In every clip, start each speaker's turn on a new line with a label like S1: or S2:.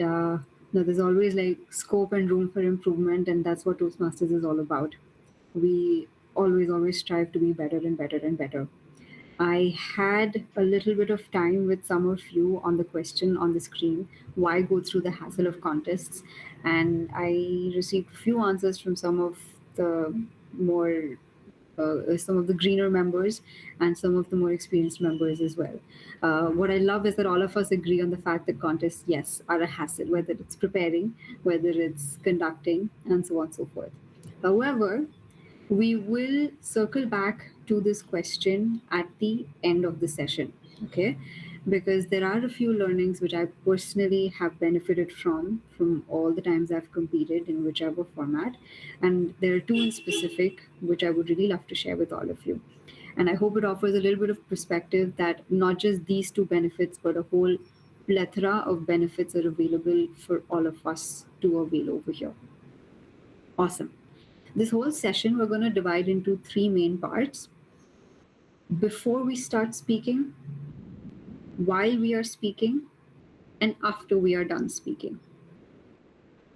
S1: And there's always like scope and room for improvement, and that's what Toastmasters is all about. We always strive to be better and better and better. I had a little bit of time with some of you on the question on the screen, why go through the hassle of contests? And I received a few answers from more some of the greener members and some of the more experienced members as well. What I love is that all of us agree on the fact that contests, yes, are a hassle, whether it's preparing, whether it's conducting, and so on and so forth. However, we will circle back to this question at the end of the session, okay? Because there are a few learnings which I personally have benefited from all the times I've competed in whichever format. And there are two in specific which I would really love to share with all of you. And I hope it offers a little bit of perspective that not just these two benefits, but a whole plethora of benefits are available for all of us to avail over here. Awesome. This whole session, we're going to divide into three main parts. Before we start speaking, while we are speaking, and after we are done speaking.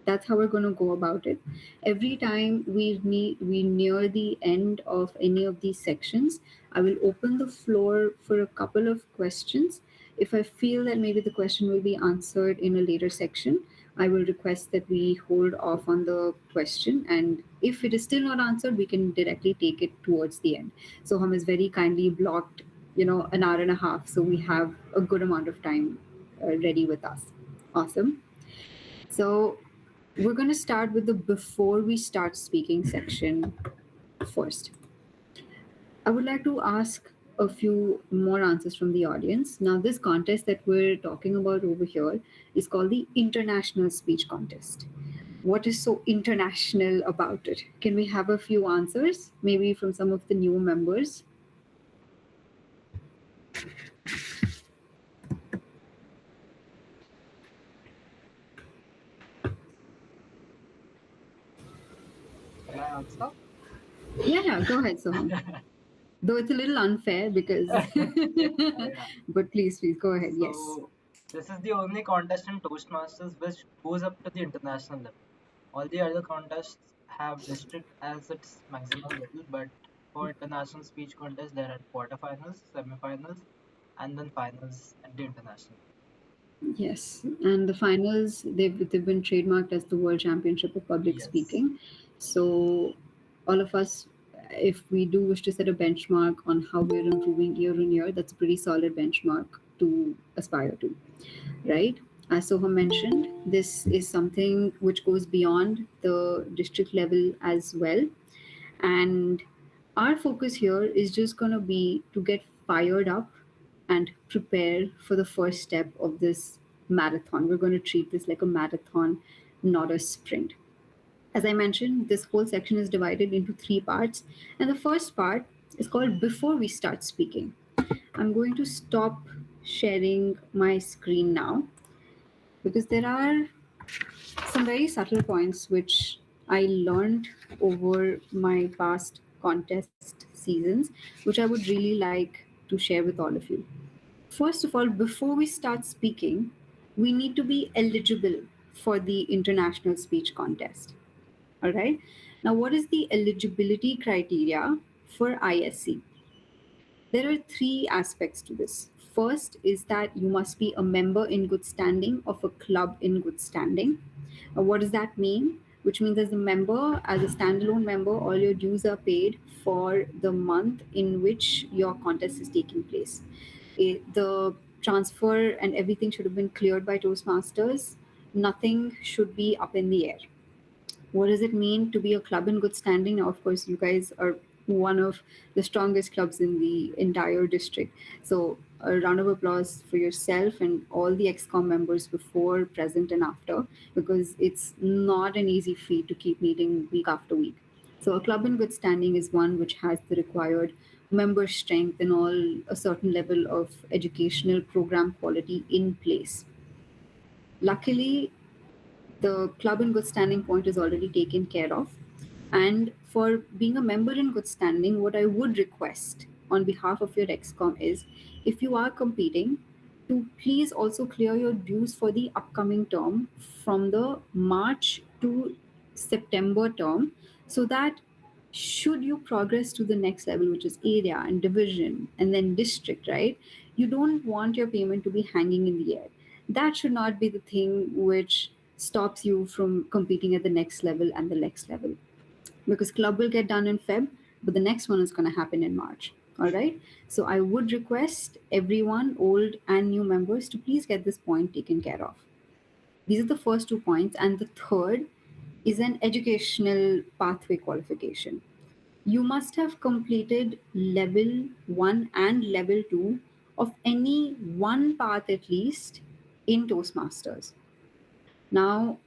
S1: That's how we're going to go about it. Every time we near the end of any of these sections, I will open the floor for a couple of questions. If I feel that maybe the question will be answered in a later section, I will request that we hold off on the question. And if it is still not answered, we can directly take it towards the end. So Hum has very kindly blocked, an hour and a half. So we have a good amount of time ready with us. Awesome. So we're going to start with the before we start speaking section first. I would like to ask a few more answers from the audience. Now, this contest that we're talking about over here is called the International Speech Contest. What is so international about it? Can we have a few answers, maybe from some of the new members?
S2: Can I answer?
S1: Yeah, go ahead, Soham. Though it's a little unfair because, but please, go ahead. Yes.
S2: So, this is the only contest in Toastmasters which goes up to the international level. All the other contests have district as its maximum level, but for international speech contest, there are quarterfinals, semifinals, and then finals at the international.
S1: Yes, and the finals they've been trademarked as the World Championship of Public
S2: Yes.
S1: Speaking. So, all of us, if we do wish to set a benchmark on how we're improving year on year, that's a pretty solid benchmark to aspire to, right? As Soham mentioned, this is something which goes beyond the district level as well, and our focus here is just going to be to get fired up and prepare for the first step of this marathon. We're going to treat this like a marathon, not a sprint. As I mentioned, this whole section is divided into three parts. And the first part is called Before We Start Speaking. I'm going to stop sharing my screen now because there are some very subtle points which I learned over my past contest seasons, which I would really like to share with all of you. First of all, before we start speaking, we need to be eligible for the international speech contest. All right. Now, what is the eligibility criteria for ISC? There are three aspects to this. First is that you must be a member in good standing of a club in good standing. What does that mean? Which means as a member, as a standalone member, all your dues are paid for the month in which your contest is taking place. The transfer and everything should have been cleared by Toastmasters. Nothing should be up in the air. What does it mean to be a club in good standing? Now, of course, you guys are one of the strongest clubs in the entire district. So, a round of applause for yourself and all the XCOM members before, present, and after, because it's not an easy feat to keep meeting week after week. So, a club in good standing is one which has the required member strength and all a certain level of educational program quality in place. Luckily, the club in good standing point is already taken care of. And for being a member in good standing, what I would request on behalf of your XCOM is if you are competing, to please also clear your dues for the upcoming term from the March to September term, so that should you progress to the next level, which is area and division and then district, right? You don't want your payment to be hanging in the air. That should not be the thing which stops you from competing at the next level and the next level, because club will get done in Feb, but the next one is going to happen in March. All right. So I would request everyone, old and new members, to please get this point taken care of. These are the first 2 points. And the third is an educational pathway qualification. You must have completed level 1 and level 2 of any one path at least in Toastmasters. Now,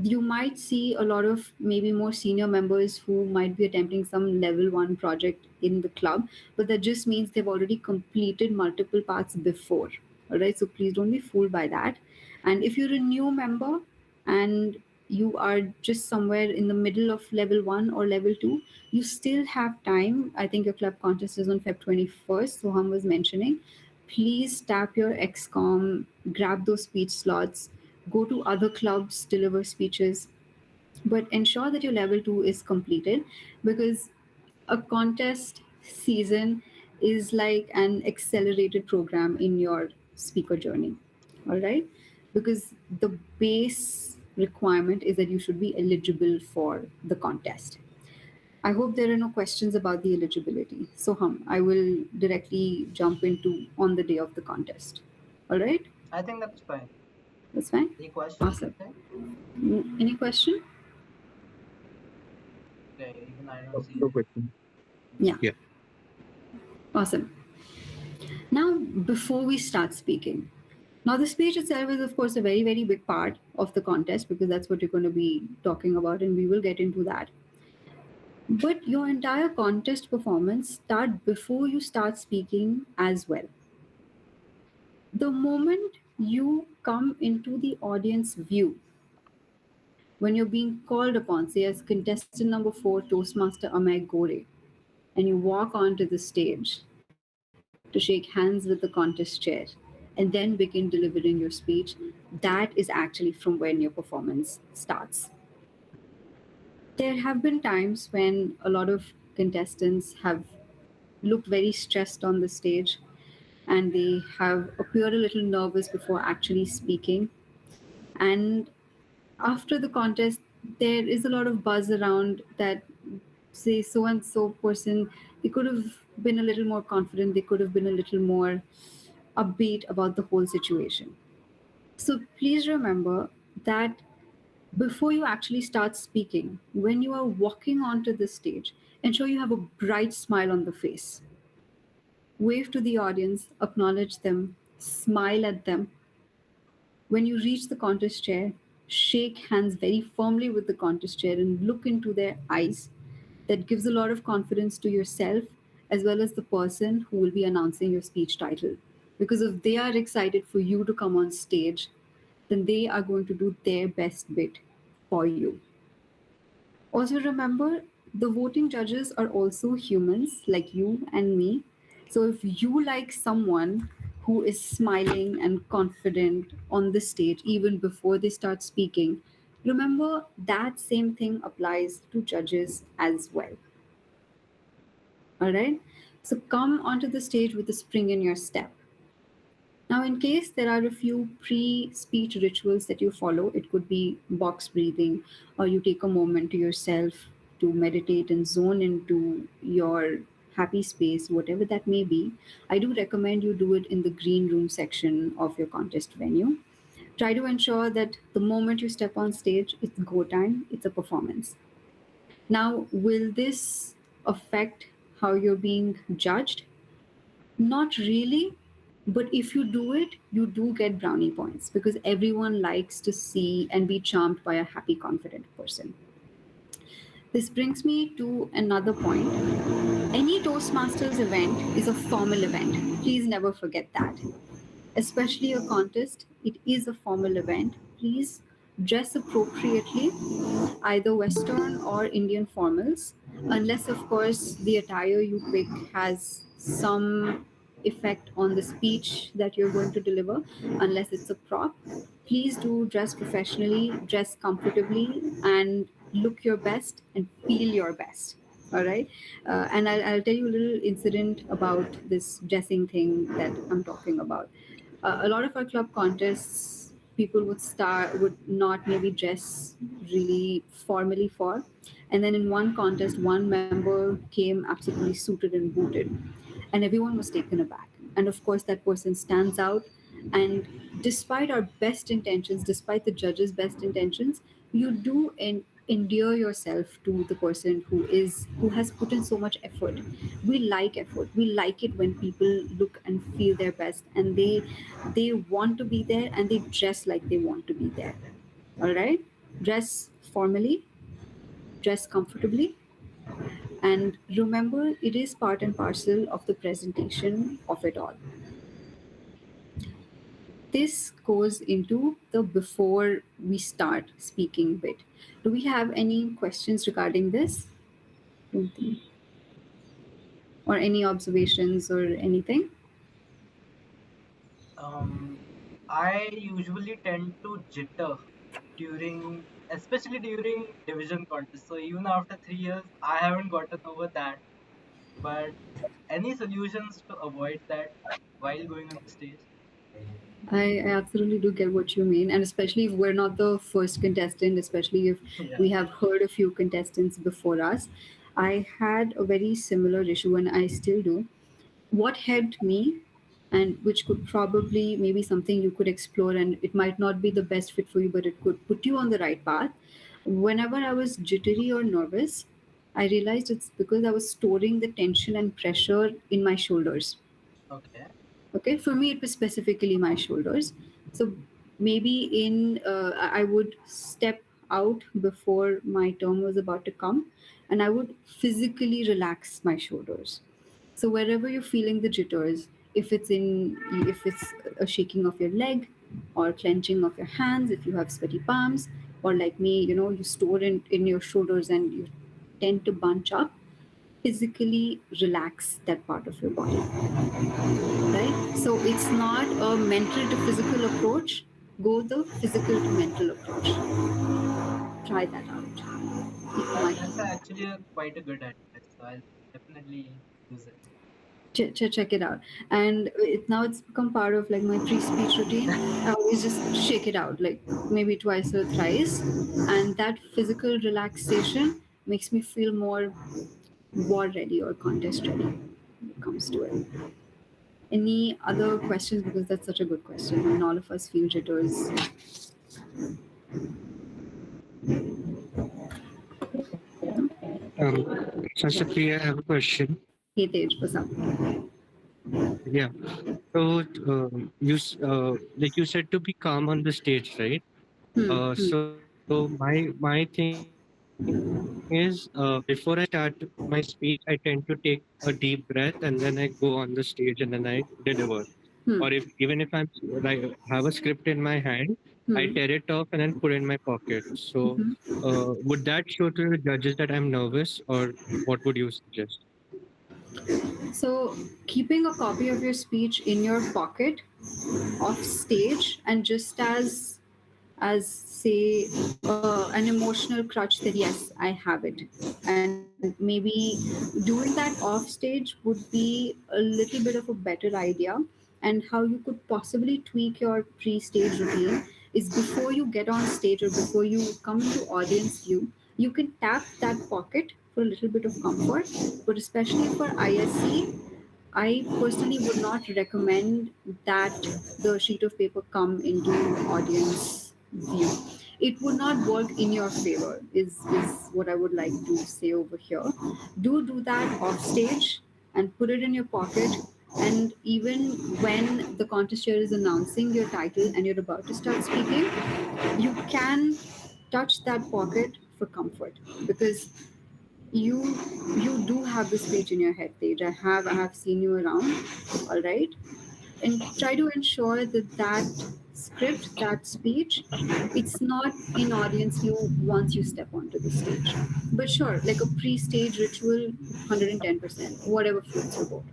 S1: you might see a lot of maybe more senior members who might be attempting some level 1 project in the club, but that just means they've already completed multiple parts before. All right, so please don't be fooled by that. And if you're a new member and you are just somewhere in the middle of level 1 or level 2, you still have time. I think your club contest is on Feb 21st, so Hum was mentioning. Please tap your XCOM, grab those speech slots, go to other clubs, deliver speeches, but ensure that your level 2 is completed, because a contest season is like an accelerated program in your speaker journey. All right? Because the base requirement is that you should be eligible for the contest. I hope there are no questions about the eligibility. So, I will directly jump into on the day of the contest. All right?
S2: I think that's fine.
S1: That's fine.
S2: Any questions, you
S1: Awesome.
S2: think?
S1: Any question?
S2: Okay, even I don't
S3: No,
S2: see
S3: no
S2: any.
S3: question.
S1: Yeah.
S3: Yeah.
S1: Awesome. Now, before we start speaking, now the speech itself is, of course, a very, very big part of the contest, because that's what you're going to be talking about, and we will get into that. But your entire contest performance start before you start speaking as well. The moment you come into the audience view, when you're being called upon, say as contestant number 4, Toastmaster Amay Gore, and you walk onto the stage to shake hands with the contest chair and then begin delivering your speech, that is actually from when your performance starts. There have been times when a lot of contestants have looked very stressed on the stage and they have appeared a little nervous before actually speaking. And after the contest, there is a lot of buzz around that, say, so and so person, they could have been a little more confident, they could have been a little more upbeat about the whole situation. So please remember that before you actually start speaking, when you are walking onto the stage, ensure you have a bright smile on the face. Wave to the audience, acknowledge them, smile at them. When you reach the contest chair, shake hands very firmly with the contest chair and look into their eyes. That gives a lot of confidence to yourself as well as the person who will be announcing your speech title. Because if they are excited for you to come on stage, then they are going to do their best bit for you. Also, remember the voting judges are also humans like you and me. So, if you like someone who is smiling and confident on the stage even before they start speaking, remember that same thing applies to judges as well. All right? So, come onto the stage with a spring in your step. Now, in case there are a few pre speech rituals that you follow, it could be box breathing, or you take a moment to yourself to meditate and zone into your happy space, whatever that may be. I do recommend you do it in the green room section of your contest venue. Try to ensure that the moment you step on stage, it's go time, it's a performance. Now, will this affect how you're being judged? Not really, but if you do it, you do get brownie points, because everyone likes to see and be charmed by a happy, confident person. This brings me to another point. Any Toastmasters event is a formal event. Please never forget that. Especially a contest, it is a formal event. Please dress appropriately, either Western or Indian formals, unless, of course, the attire you pick has some effect on the speech that you're going to deliver unless it's a prop. Please do dress professionally, dress comfortably, and look your best and feel your best. All right. And I'll tell you a little incident about this dressing thing that I'm talking about. A lot of our club contests, people would not maybe dress really formally for, and then in one contest, one member came absolutely suited and booted, and everyone was taken aback. And of course, that person stands out. And despite our best intentions, despite the judge's best intentions, you do endear yourself to the person who has put in so much effort. We like effort. We like it when people look and feel their best, and they want to be there, and they dress like they want to be there. All right, dress formally, dress comfortably, and remember, it is part and parcel of the presentation of it all. This goes into the before we start speaking bit. Do we have any questions regarding this? Don't think. Or any observations or anything?
S2: Um, I usually tend to jitter especially during division contests. So even after 3 years, I haven't gotten over that. But any solutions to avoid that while going on the stage?
S1: I absolutely do get what you mean. And especially if we're not the first contestant, especially if
S2: Yeah.
S1: we have heard a few contestants before us. I had a very similar issue, and I still do. What helped me, and which could probably maybe something you could explore, and it might not be the best fit for you, but it could put you on the right path. Whenever I was jittery or nervous, I realized it's because I was storing the tension and pressure in my shoulders.
S2: Okay.
S1: Okay, for me, it was specifically my shoulders. So maybe I would step out before my turn was about to come, and I would physically relax my shoulders. So wherever you're feeling the jitters, if it's a shaking of your leg or clenching of your hands, if you have sweaty palms, or like me, you store in your shoulders and you tend to bunch up, physically relax that part of your body, right? So it's not a mental to physical approach. Go the physical to mental approach. Try that out. It might
S2: That's actually quite a good advice. So I'll definitely use it.
S1: check it out. And now it's become part of like my pre-speech routine. I always just shake it out like maybe twice or thrice, and that physical relaxation makes me feel more war ready or contest ready when it comes to it. Any other questions? Because that's such a good question, and all of us feel jitters.
S3: Um, Sasha, I have a question.
S1: Hey Tej, what's up?
S3: Yeah. So, like you said, to be calm on the stage, right?
S1: Hmm. Hmm.
S3: So my thing is, before I start my speech, I tend to take a deep breath and then I go on the stage and then I deliver. Or if
S1: Hmm.
S3: even if like have a script in my hand, I tear
S1: Hmm.
S3: it off and then put it in my pocket. So, would that show to the judges that I'm nervous, or what would you suggest?
S1: So, keeping a copy of your speech in your pocket off stage, and just as say an emotional crutch that yes, I have it, and maybe doing that off stage would be a little bit of a better idea. And how you could possibly tweak your pre-stage routine is, before you get on stage or before you come into audience view, you can tap that pocket for a little bit of comfort. But especially for ISC, I personally would not recommend that the sheet of paper come into audience view. It would not work in your favor, is what I would like to say over here. Do that off stage and put it in your pocket. And even when the contest chair is announcing your title and you're about to start speaking, you can touch that pocket for comfort, because you you do have the speech in your head page. I have seen you around. All right, and try to ensure that script, that speech, it's not in audience view once you step onto the stage. But sure, like a pre-stage ritual, 110%, whatever floats your boat.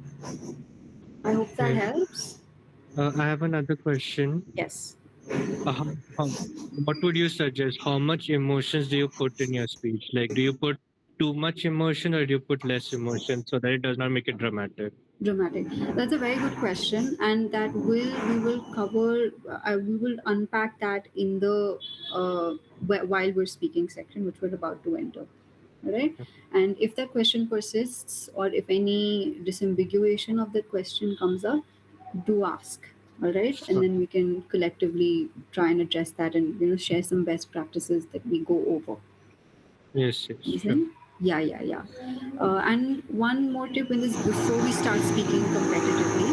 S1: I hope that
S3: Okay.
S1: helps.
S3: I have another question.
S1: Yes.
S3: Uh, how, how, what would you suggest? How much emotions do you put in your speech? Like, do you put too much emotion or do you put less emotion so that it does not make it dramatic?
S1: Dramatic. That's a very good question, and that we will cover. We will unpack that in the while we're speaking section, which we're about to enter. All right. And if that question persists, or if any disambiguation of that question comes up, do ask. All right, and then we can collectively try and address that, and share some best practices that we go over.
S3: Yes, yes, sure.
S1: Listen. Yeah, yeah, yeah. And one more tip in this before we start speaking competitively.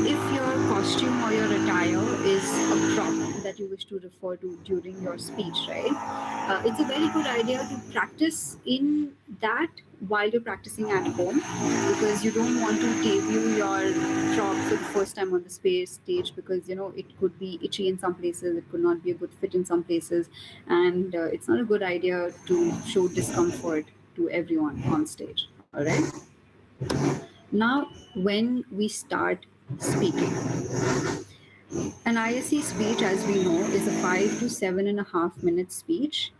S1: If your costume or your attire is a prop that you wish to refer to during your speech, right? It's a very good idea to practice in that while you're practicing at home, because you don't want to debut your prop for the first time on the stage, because it could be itchy in some places, it could not be a good fit in some places, and it's not a good idea to show discomfort to everyone on stage. All right. Now, when we start speaking, an ISC speech, as we know, is a 5 to 7.5 minute speech.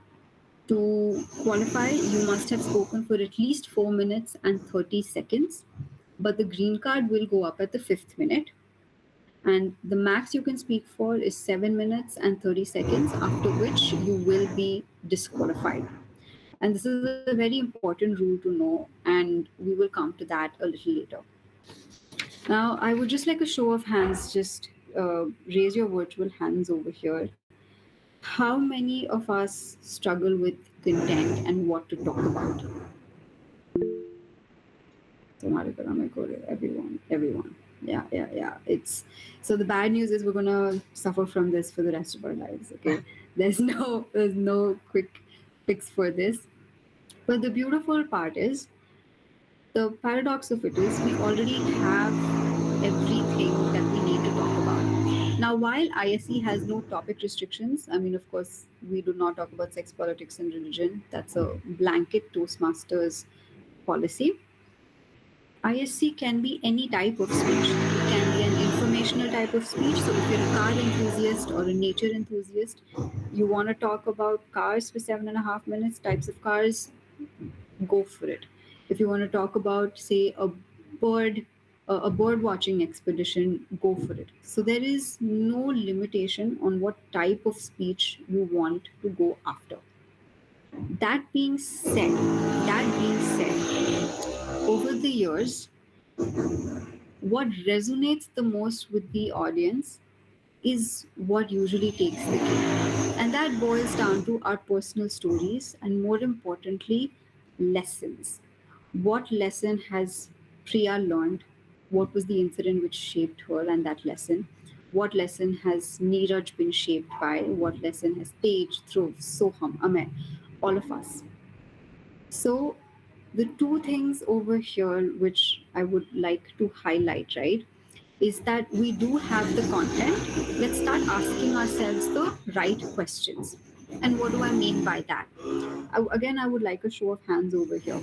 S1: To qualify, you must have spoken for at least 4 minutes and 30 seconds, but the green card will go up at the fifth minute. And the max you can speak for is 7 minutes and 30 seconds, after which you will be disqualified. And this is a very important rule to know, and we will come to that a little later. Now, I would just like a show of hands, just raise your virtual hands over here. How many of us struggle with content and what to talk about? Everyone, everyone. Yeah, yeah, yeah. It's so the bad news is we're gonna suffer from this for the rest of our lives. Okay, there's no quick fix for this. But the beautiful part is, the paradox of it is, we already have everything that we need to talk about. Now, while ISE has no topic restrictions, I mean, of course, we do not talk about sex, politics, and religion. That's a blanket Toastmasters policy. ISC can be any type of speech. It can be an informational type of speech. So, if you're a car enthusiast or a nature enthusiast, you want to talk about cars for 7.5 minutes, types of cars, go for it. If you want to talk about, say, bird, a bird watching expedition, go for it. So there is no limitation on what type of speech you want to go after. That being said, over the years, what resonates the most with the audience is what usually takes the cake. And that boils down to our personal stories and, more importantly, lessons. What lesson has Priya learned? What was the incident which shaped her and that lesson? What lesson has Neeraj been shaped by? What lesson has Tej, Dhruv, Soham, Amay, all of us? So, the two things over here which I would like to highlight, right, is that we do have the content. Let's start asking ourselves the right questions. And what do I mean by that? Again, I would like a show of hands over here.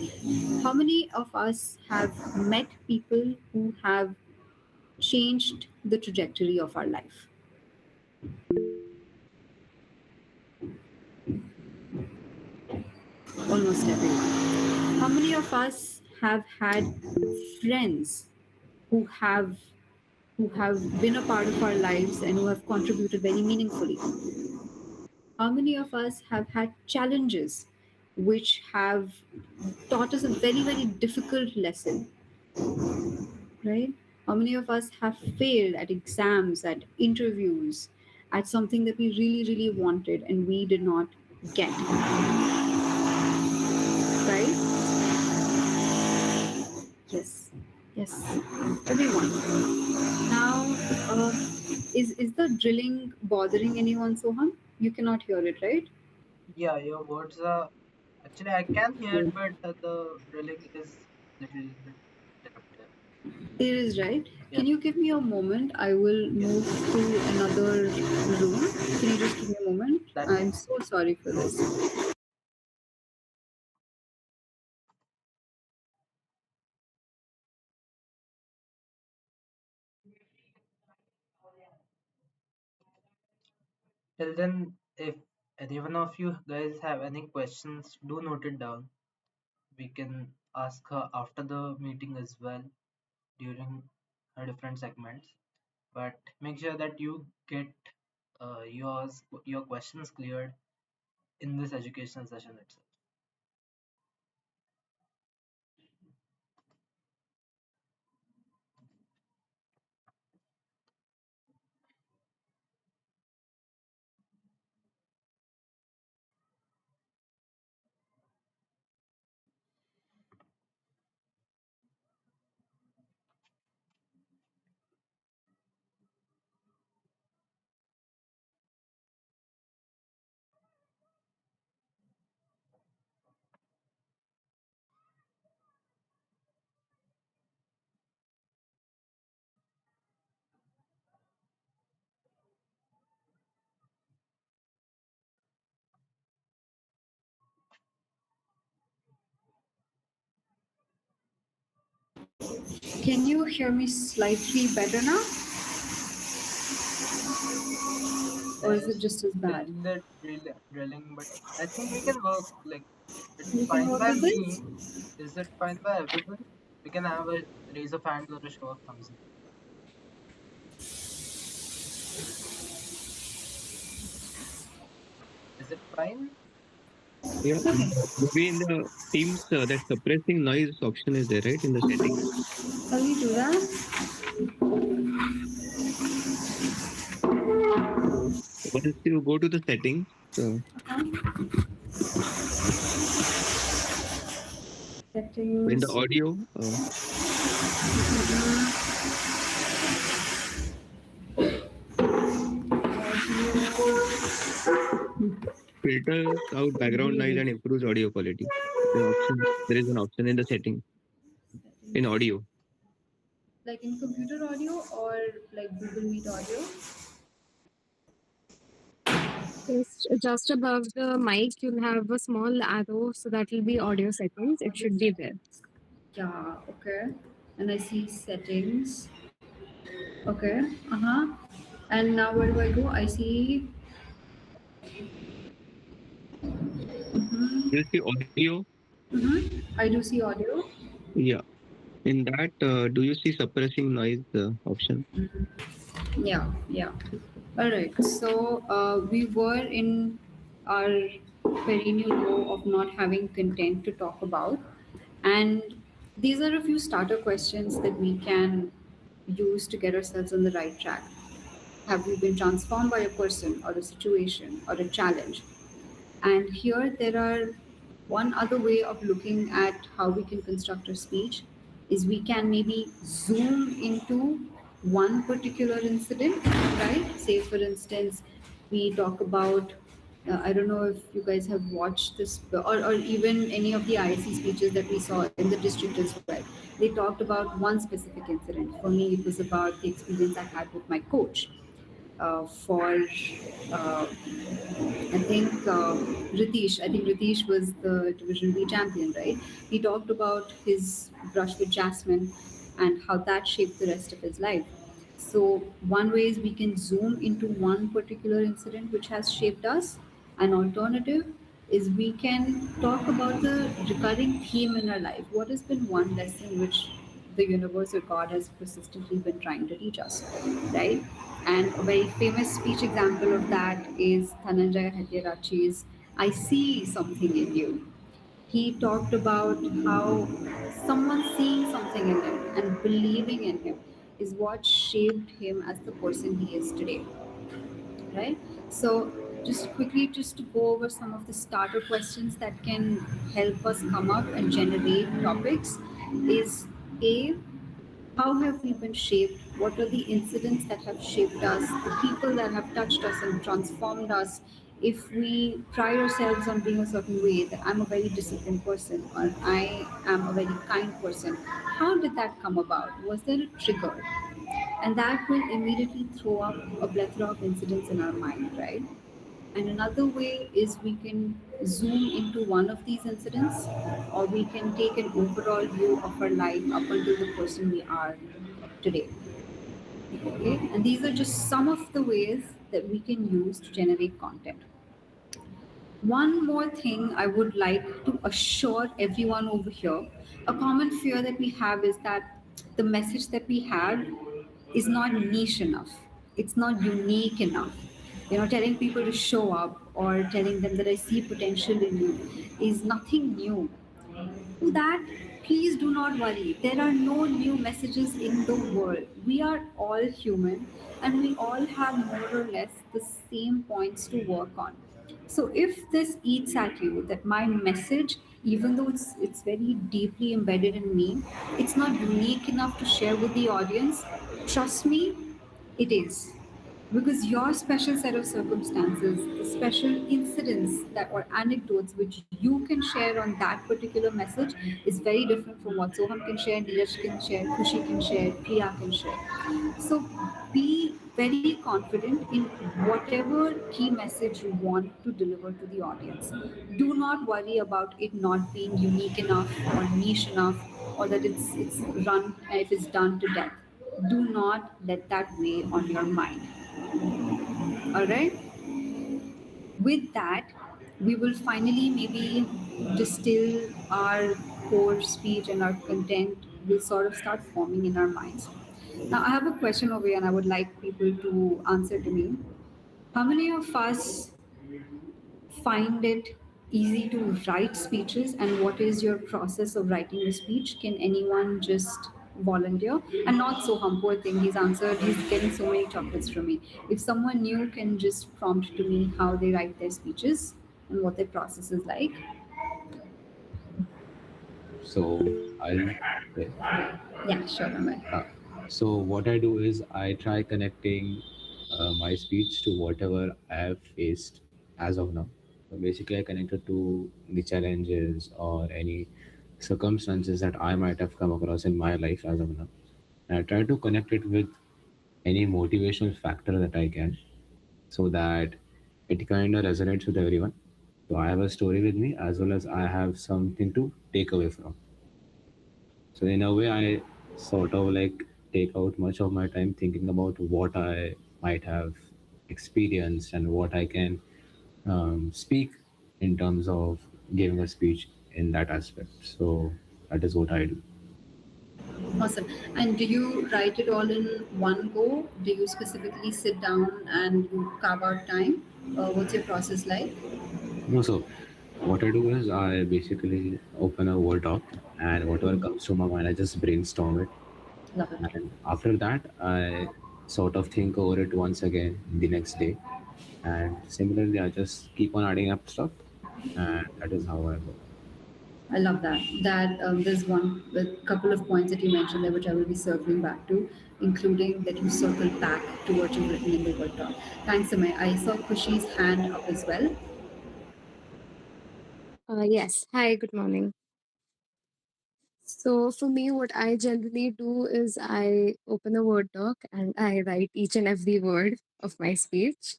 S1: How many of us have met people who have changed the trajectory of our life? Almost everyone. How many of us have had friends who have been a part of our lives and who have contributed very meaningfully? How many of us have had challenges which have taught us a very, very difficult lesson, right? How many of us have failed at exams, at interviews, at something that we really, really wanted and we did not get, right? Yes, yes, everyone. Now, is the drilling bothering anyone, Soham? You cannot hear it, right?
S2: Yeah, your words are actually I can hear it, but the drilling is little bit disruptive.
S1: It is, right.
S2: Yeah,
S1: Can you give me a moment? I will move to another room. Can you just give me a moment?
S2: that
S1: I'm so sorry for this.
S2: Till then, if any one of you guys have any questions, do note it down. We can ask her after the meeting as well during her different segments. But make sure that you get your questions cleared in this educational session itself.
S1: Can you hear me slightly better now, or is
S2: There's
S1: it just as
S2: still
S1: bad?
S2: the drilling, but I think we can work. Like it's
S1: You can
S2: fine
S1: work
S2: by
S1: with
S2: me.
S1: this?
S2: Is it fine by everyone? We can have a raise of hands or a show of thumbs up. Is it fine?
S3: Yeah, maybe in the Teams, that suppressing noise option is there, right, in the settings.
S1: Shall we do that?
S3: So once you go to the settings, uh, in the
S1: Settings.
S3: audio, filters out background noise and improves audio quality. There is an option in the setting in audio.
S1: Like in computer audio or like Google Meet audio?
S4: Just above the mic, you'll have a small arrow, so that will be audio settings. It
S1: Audio
S4: should be there.
S1: settings. Yeah, okay. And I see settings. Okay. Uh-huh. And now where do I go? I see.
S3: You see audio.
S1: I do see audio.
S3: Yeah. In that, do you see suppressing noise option?
S1: Yeah, yeah. All right. So we were in our perennial row of not having content to talk about. And these are a few starter questions that we can use to get ourselves on the right track. Have you been transformed by a person or a situation or a challenge? And here there are one other way of looking at how we can construct our speech is we can maybe zoom into one particular incident, right? Say for instance, we talk about I don't know if you guys have watched this or even any of the ISC speeches that we saw in the district as well. They talked about one specific incident. For me, it was about the experience I had with my coach for I think Ritesh was the Division B champion, right? He talked about his brush with Jasmine and how that shaped the rest of his life. So, one way is we can zoom into one particular incident which has shaped us. An alternative is we can talk about the recurring theme in our life. What has been one lesson which the universe or God has persistently been trying to teach us, right? And a very famous speech example of that is Dhananjaya Hettiarachchi's I See Something in You. He talked about how someone seeing something in him and believing in him is what shaped him as the person he is today, right? So, just quickly, just to go over some of the starter questions that can help us come up and generate topics is A, how have we been shaped? What are the incidents that have shaped us, the people that have touched us and transformed us? If we pride ourselves on being a certain way, that I'm a very disciplined person or I am a very kind person, how did that come about? Was there a trigger? And that will immediately throw up a plethora of incidents in our mind, right? And another way is we can zoom into one of these incidents, or we can take an overall view of our life up until the person we are today. Okay, and these are just some of the ways that we can use to generate content. One more thing I would like to assure everyone over here, a common fear that we have is that the message that we have is not niche enough. It's not unique enough. Telling people to show up or telling them that I see potential in you is nothing new. To that, please do not worry. There are no new messages in the world. We are all human and we all have more or less the same points to work on. So if this eats at you, that my message, even though it's very deeply embedded in me, it's not unique enough to share with the audience, trust me, it is, because your special set of circumstances, the special incidents that or anecdotes which you can share on that particular message is very different from what Soham can share, Neeraj can share, Kushi can share, Priya can share. So be very confident in whatever key message you want to deliver to the audience. Do not worry about it not being unique enough or niche enough, or that it's run if it's done to death. Do not let that weigh on your mind. All right. With that, we will finally maybe distill our core speech and our content will sort of start forming in our minds. Now, I have a question over here, and I would like people to answer to me. How many of us find it easy to write speeches, and what is your process of writing a speech? Can anyone just volunteer? And not so poor thing, he's answered, he's getting so many chocolates from me. If someone new can just prompt to me how they write their speeches and what their process is like.
S5: So I'll say,
S1: Yeah, sure, Amar.
S5: uh, so what I do is I try connecting my speech to whatever I have faced as of now. So basically, I connect it to the challenges or any circumstances that I might have come across in my life as of now. And I try to connect it with any motivational factor that I can, so that it kind of resonates with everyone. So I have a story with me as well as I have something to take away from. So in a way, I sort of like take out much of my time thinking about what I might have experienced and what I can speak in terms of giving a speech in that aspect. So that is what I do.
S1: Awesome. And do you write it all in one go? Do you specifically sit down and you carve out time? What's your process like?
S5: No, so what I do is I basically open a Word doc and whatever comes to my mind, I just brainstorm it.
S1: Love it.
S5: And after that, I sort of think over it once again the next day. And similarly, I just keep on adding up stuff. And that is how I work.
S1: I love that. There's a couple of points that you mentioned there, which I will be circling back to, including that you circle back to what you've written in the Word doc. Thanks, Samay. I saw Kushi's hand up as well.
S4: Yes. Hi, good morning. So for me, what I generally do is I open a Word doc and I write each and every word of my speech.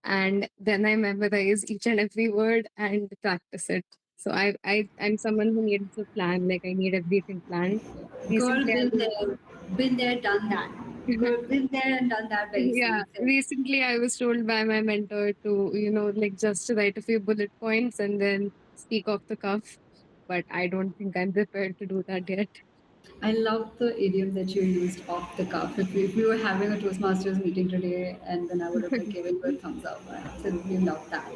S4: And then I memorize each and every word and practice it. So I'm someone who needs a plan, like I need everything planned.
S1: Girl,
S4: Recently, I was
S1: been there, done that. Girl, been there and done that very
S4: yeah,
S1: same thing.
S4: recently I was told by my mentor to, like just to write a few bullet points and then speak off the cuff. But I don't think I'm prepared to do that yet.
S1: I love the idiom that you used off the cuff. If we were having a Toastmasters meeting today, and then I would have been giving you a thumbs up. I absolutely love that.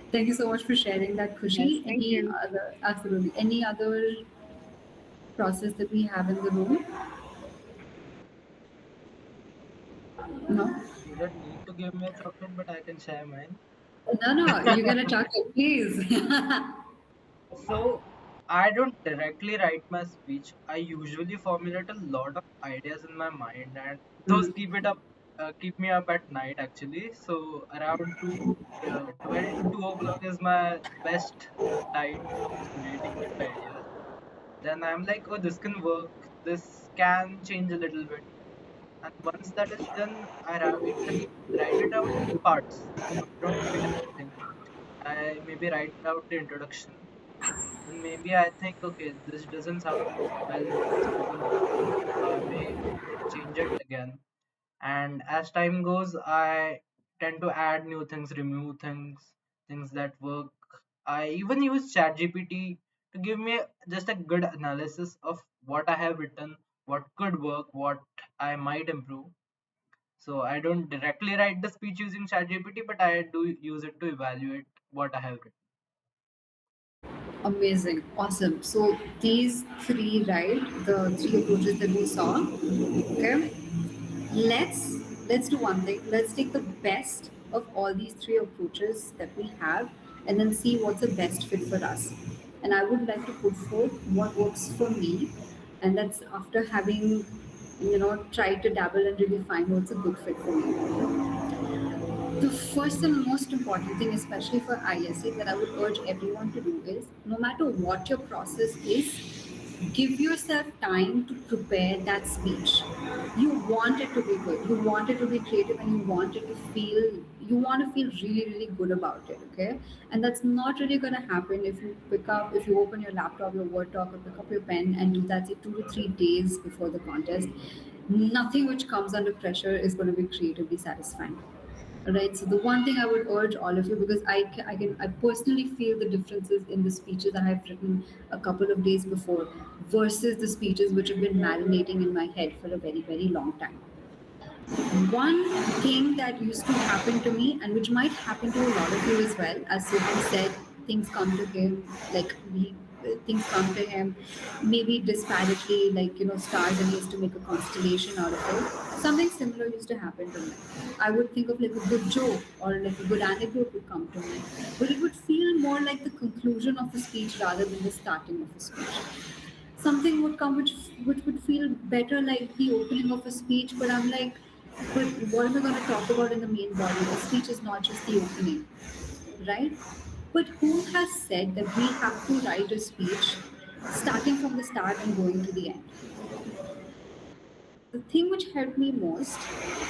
S1: Thank you so much for sharing that,
S4: Yes,
S1: Kushi.
S4: thank
S1: Any
S4: you.
S1: other, absolutely, any other process that we have in the room? No?
S2: You don't need to give me a chocolate, but I can share mine.
S1: No, no, you get a chocolate, please.
S2: So I don't directly write my speech. I usually formulate a lot of ideas in my mind, and those keep me up at night actually. So around 2 o'clock is my best time for generating new ideas. Then I'm like, oh, this can work. This can change a little bit. And once that is done, I usually write it out in parts. So I don't repeat everything. I maybe write out the introduction, then maybe I think, okay, this doesn't sound well in this particular part. I may change it again. And as time goes, I tend to add new things, remove things, things that work. I even use ChatGPT to give me just a good analysis of what I have written, what could work, what I might improve. So I don't directly write the speech using ChatGPT, but I do use it to evaluate what I have written.
S1: Amazing, awesome. So these three, right? The three approaches that we saw. Okay, let's let's do one thing. Let's take the best of all these three approaches that we have, and then see what's the best fit for us. And I would like to put forth what works for me, and that's after having tried to dabble and really find what's a good fit for me. The first and most important thing, especially for ISC, that I would urge everyone to do is no matter what your process is, give yourself time to prepare that speech. You want it to be good, you want it to be creative, and you want to feel really, really good about it, okay? And that's not really going to happen if you open your laptop, your Word doc, or pick up your pen and do that, say, 2 to 3 days before the contest. Nothing which comes under pressure is going to be creatively satisfying. Right. So the one thing I would urge all of you, because I personally feel the differences in the speeches I have written a couple of days before versus the speeches which have been marinating in my head for a very, very long time. One thing that used to happen to me, and which might happen to a lot of you as well, as Sohan said, things come to him, like things come to him, maybe disparately, like stars, and he has to make a constellation out of it. Something similar used to happen to me. I would think of like a good joke or like a good anecdote would come to me, but it would feel more like the conclusion of a speech rather than the starting of a speech. Something would come which would feel better like the opening of a speech, but I'm like, but what am I going to talk about in the main body? The speech is not just the opening, right? But who has said that we have to write a speech starting from the start and going to the end? The thing which helped me most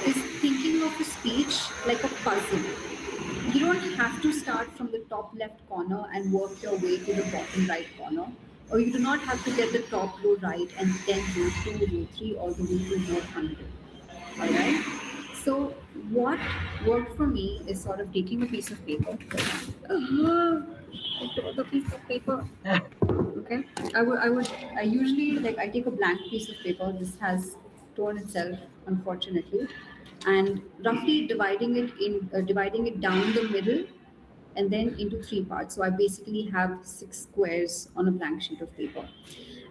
S1: is thinking of a speech like a puzzle. You don't have to start from the top left corner and work your way to the bottom right corner. Or you do not have to get the top row right and then row 2, row 3, all the way to row 100. Alright? So, what worked for me is sort of taking a piece of paper. I tore the piece of paper. Okay. I usually, like, I take a blank piece of paper. This has torn itself, unfortunately, and roughly dividing it down the middle, and then into three parts. So I basically have 6 squares on a blank sheet of paper,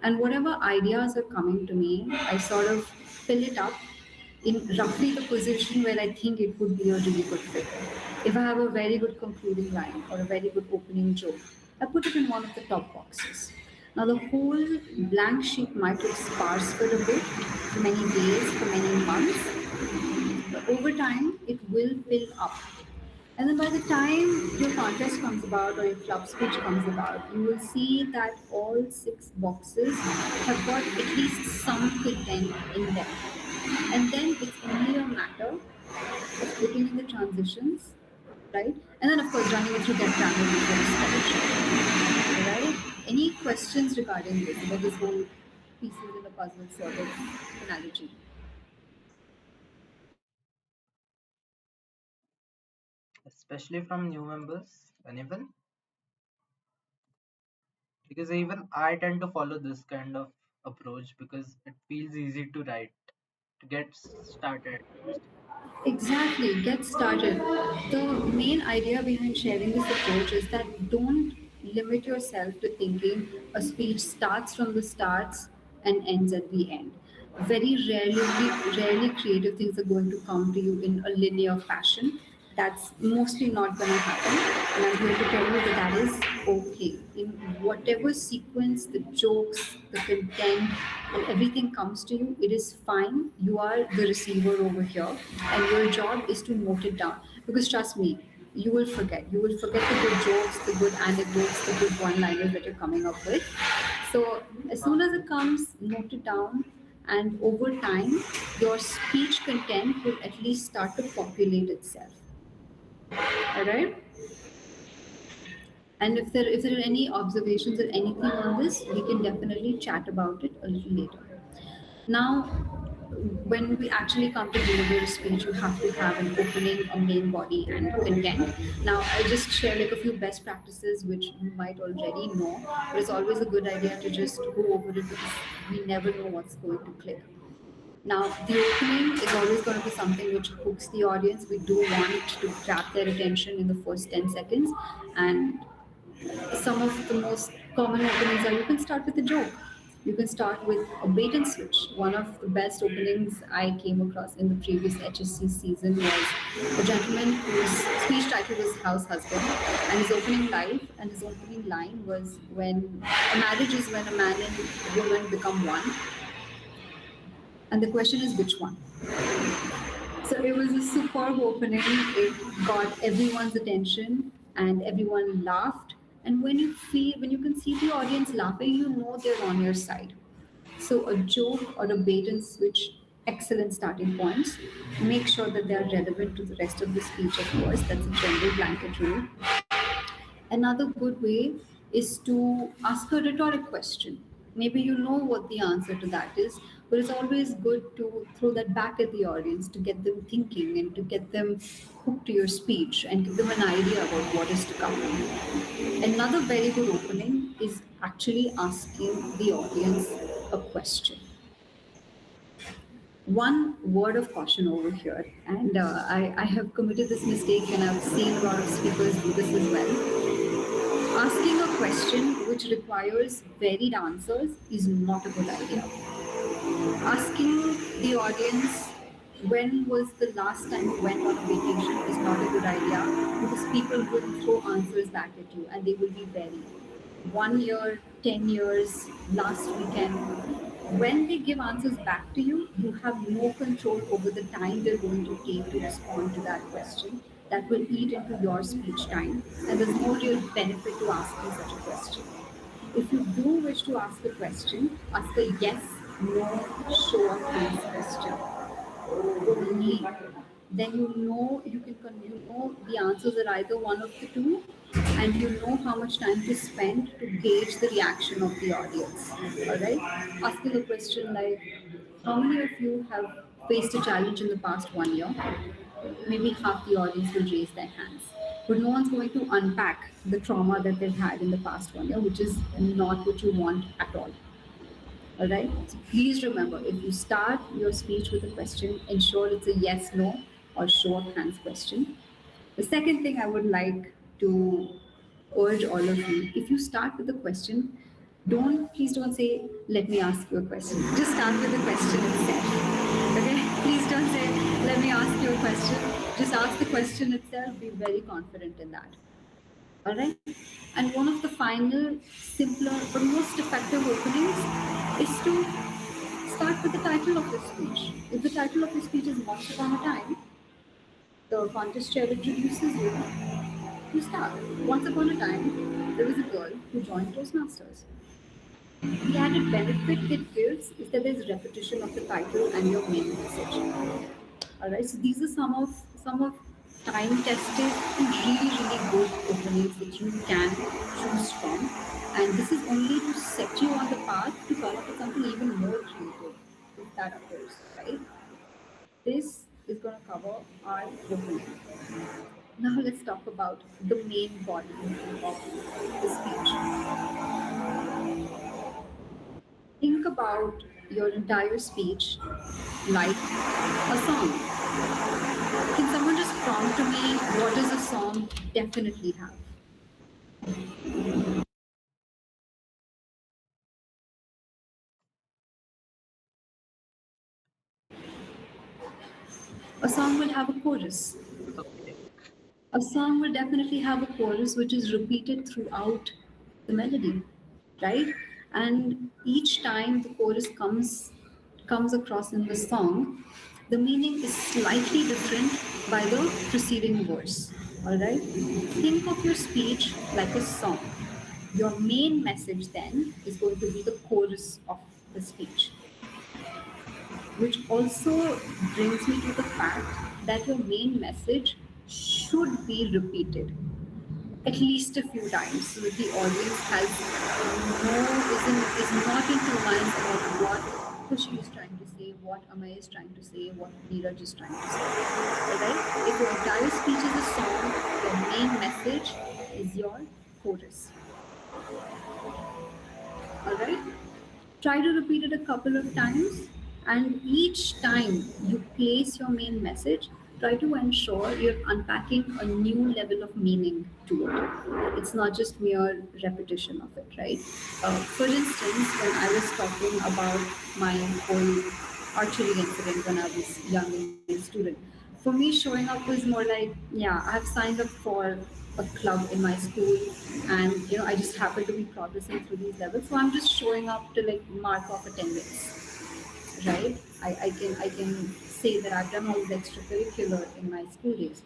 S1: and whatever ideas are coming to me, I sort of fill it up in roughly the position where I think it would be a really good fit. If I have a very good concluding line or a very good opening joke, I put it in one of the top boxes. Now, the whole blank sheet might look sparse for a bit, for many days, for many months, but over time, it will fill up. And then by the time your contest comes about or your club speech comes about, you will see that all 6 boxes have got at least some content in them. And then it's only a matter of putting in the transitions, right? And then of course running it through that channel before it's right? Any questions regarding this, about this whole pieces in the puzzle sort of analogy?
S2: Especially from new members, anyone? Because even I tend to follow this kind of approach because it feels easy to write, to get started.
S1: Exactly, get started. The main idea behind sharing this approach is that don't limit yourself to thinking a speech starts from the starts and ends at the end. Very rarely creative things are going to come to you in a linear fashion. That's mostly not going to happen. And I'm going to tell you that that is okay. In whatever sequence, the jokes, the content, and everything comes to you, it is fine. You are the receiver over here, and your job is to note it down. Because trust me, you will forget. You will forget the good jokes, the good anecdotes, the good one liners that you're coming up with. So, as soon as it comes, note it down, and over time, your speech content will at least start to populate itself. All right. And if there are any observations or anything on this, we can definitely chat about it a little later. Now, when we actually come to deliver a speech, you have to have an opening, a main body, and content. Now, I just share like a few best practices which you might already know, but it's always a good idea to just go over it because we never know what's going to click. Now, the opening is always going to be something which hooks the audience. We do want to grab their attention in the first 10 seconds, and some of the most common openings are you can start with a joke. You can start with a bait and switch. One of the best openings I came across in the previous HSC season was a gentleman whose speech title was House Husband, and his opening line was when a marriage is when a man and woman become one, and the question is which one. So it was a superb opening. It got everyone's attention and everyone laughed. And when you can see the audience laughing, you know they're on your side. So a joke or a bait and switch, excellent starting points. Make sure that they are relevant to the rest of the speech, of course. That's a general blanket rule. Another good way is to ask a rhetoric question. Maybe you know what the answer to that is, but it's always good to throw that back at the audience to get them thinking and to get them hooked to your speech and give them an idea about what is to come. Another very good opening is actually asking the audience a question. One word of caution over here, and I have committed this mistake and I've seen a lot of speakers do this as well. Asking a question which requires varied answers is not a good idea. Asking the audience when was the last time you went on a vacation is not a good idea because people will throw answers back at you and they will be varied. 1 year, 10 years, last weekend. When they give answers back to you, you have no control over the time they're going to take to respond to that question. That will eat into your speech time, and there's no real benefit to asking such a question. If you do wish to ask a question, ask a yes, no, show of hands question only. Then you know the answers are either one of the two, and you know how much time to spend to gauge the reaction of the audience. All right, asking a question like, "How many of you have faced a challenge in the past 1 year?" Maybe half the audience will raise their hands. But no one's going to unpack the trauma that they've had in the past 1 year, which is not what you want at all. All right. So please remember, if you start your speech with a question, ensure it's a yes, no, or show of hands question. The second thing I would like to urge all of you, if you start with a question, please don't say, let me ask you a question. Just start with the question itself. Okay? Please don't say, let me ask you a question. Just ask the question itself. Be very confident in that. All right. And one of the final, simpler, but most effective openings is to start with the title of the speech. If the title of the speech is Once Upon a Time, the contest chair introduces you. You start. Once upon a time, there was a girl who joined Toastmasters. The added benefit it gives is that there's repetition of the title and your main message. All right, so these are some of time tested and really good openings that you can choose from, and this is only to set you on the path to come up with something even more creative if that occurs. Right? This is going to cover our opening. Now let's talk about the main body of the speech. Think about your entire speech like a song. Can someone just prompt me what does a song definitely have? A song will have a chorus.
S2: Okay.
S1: A song will definitely have a chorus which is repeated throughout the melody, right? And each time the chorus comes across in the song, the meaning is slightly different by the preceding verse. All right? Think of your speech like a song. Your main message then is going to be the chorus of the speech, which also brings me to the fact that your main message should be repeated at least a few times so that the audience is not in two minds about what she is trying to say, what Amay is trying to say, what Neeraj is trying to say. Alright? If your entire speech is a song, your main message is your chorus. Alright? Try to repeat it a couple of times, and each time you place your main message, try to ensure you're unpacking a new level of meaning to it. It's not just mere repetition of it, right? For instance, when I was talking about my whole archery incident when I was young Indian student, for me showing up was more like, yeah, I've signed up for a club in my school, and I just happen to be progressing through these levels, so I'm just showing up to like mark off attendance, right? I can say that I've done all the extracurricular in my school days.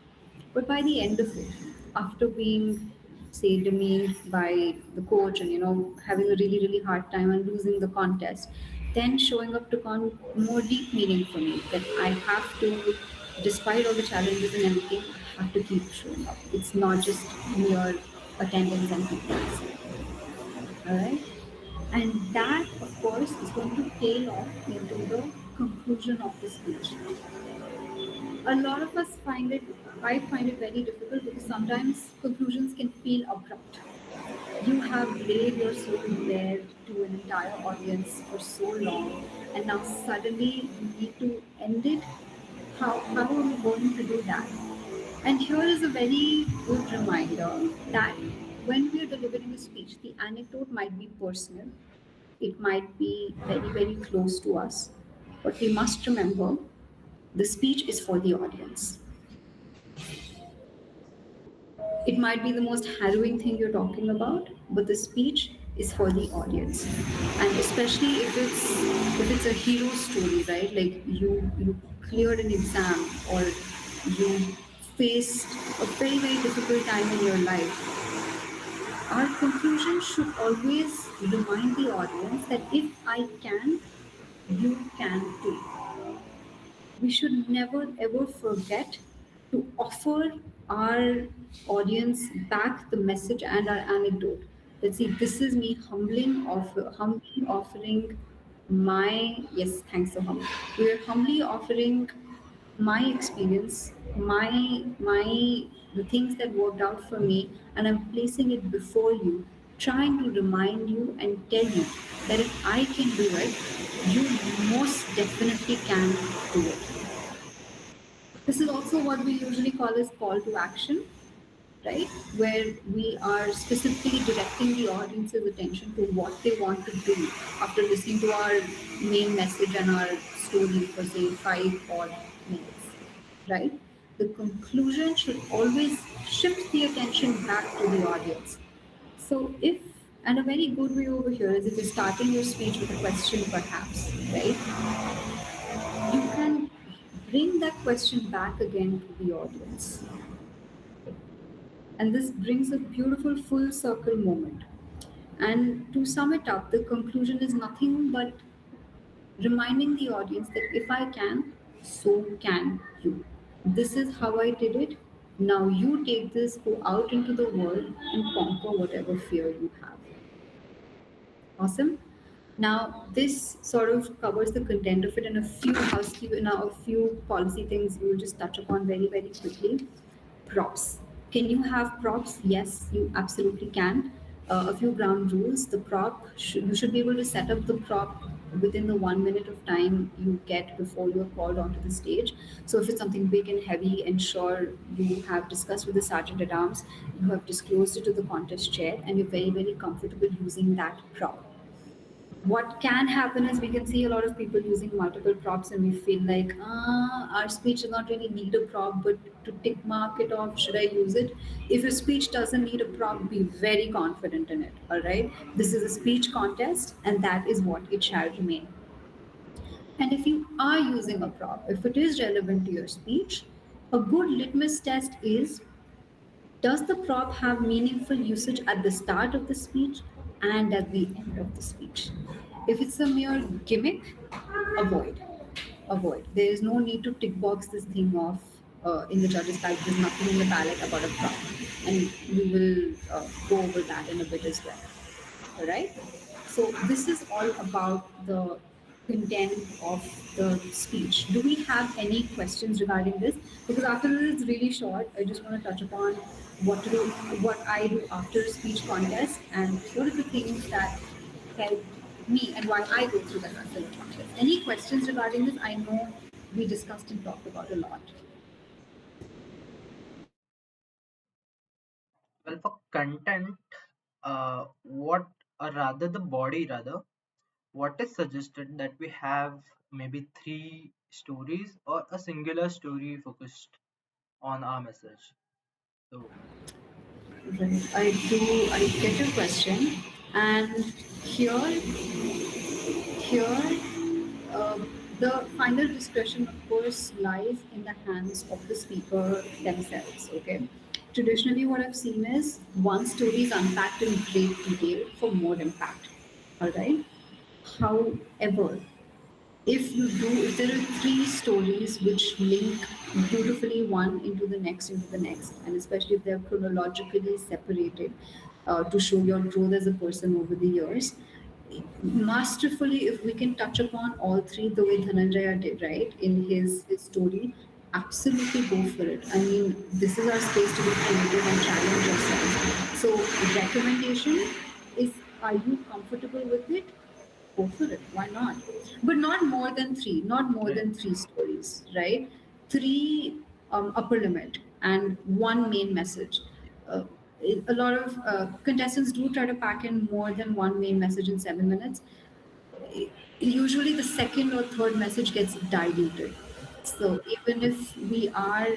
S1: But by the end of it, after being, say, demeaned by the coach and having a really really hard time and losing the contest, then showing up took on more deep meaning for me. That I have to, despite all the challenges and everything, I have to keep showing up. It's not just mere attendance and compliance. All right. And that, of course, is going to tail off into the conclusion of the speech. A lot of us find it, I find it very difficult because sometimes conclusions can feel abrupt. You have laid your soul bare to an entire audience for so long, and now suddenly you need to end it. How are we going to do that? And here is a very good reminder that when we are delivering a speech, the anecdote might be personal, it might be very, very close to us, but we must remember the speech is for the audience. It might be the most harrowing thing you're talking about, but the speech is for the audience. And especially if it's a hero story, right? Like you cleared an exam, or you faced a very, very difficult time in your life. Our conclusion should always remind the audience that if I can, you can too. We should never ever forget to offer our audience back the message and our anecdote. Let's see, this is me humbly offering my, yes, thanks so much. We are humbly offering my experience, my the things that worked out for me, and I'm placing it before you, trying to remind you and tell you that if I can do it, you most definitely can do it. This is also what we usually call as call to action, right? Where we are specifically directing the audience's attention to what they want to do after listening to our main message and our story for, say, 5 odd minutes, right? The conclusion should always shift the attention back to the audience. So, if, and a very good way over here is if you're starting your speech with a question, perhaps, right? You can bring that question back again to the audience. And this brings a beautiful full circle moment. And to sum it up, the conclusion is nothing but reminding the audience that if I can, so can you. This is how I did it. Now you take this, go out into the world, and conquer whatever fear you have. Awesome. Now, this sort of covers the content of it, and a few housekeeping, now a few policy things we will just touch upon very, very quickly. Props. Can you have props? Yes, you absolutely can. A few ground rules. The you should be able to set up the prop within the 1 minute of time you get before you're called onto the stage. So if it's something big and heavy, ensure you have discussed with the sergeant at arms, you have disclosed it to the contest chair, and you're very, very comfortable using that prop. What can happen is we can see a lot of people using multiple props, and we feel like, our speech does not really need a prop, but to tick mark it off, should I use it? If your speech doesn't need a prop, be very confident in it. All right, this is a speech contest, and that is what it shall remain. And if you are using a prop, if it is relevant to your speech, a good litmus test is, does the prop have meaningful usage at the start of the speech and at the end of the speech? If it's a mere gimmick, avoid. Avoid. There is no need to tick box this thing off in the judge's ballot. There's nothing in the ballot about a prop. And we will go over that in a bit as well. All right? So, this is all about the content of the speech. Do we have any questions regarding this? Because after this is really short, I just want to touch upon what I do after speech contest and what are the things that help me and why I go through the contest. Any questions regarding this? I know we discussed and talked about a lot.
S2: Well, for content, what or rather the body rather, what is suggested that we have maybe three stories or a singular story focused on our message. So
S1: Right. I get your question. And here, here, uh, the final discretion, of course, lies in the hands of the speaker themselves. Okay. Traditionally, what I've seen is one story is unpacked in great detail for more impact. All right. However, if there are three stories which link beautifully one into the next, and especially if they're chronologically separated to show your growth as a person over the years, masterfully, if we can touch upon all three the way Dhananjaya did, right, in his story, absolutely go for it. I mean, this is our space to be creative and challenge ourselves. So, recommendation is, are you comfortable with it? Go for it. Why not? But not more than three. Not more
S2: right.
S1: than three stories, right? Three upper limit and one main message. Uh, a lot of contestants do try to pack in more than one main message in 7 minutes. Usually, the second or third message gets diluted. So even if we are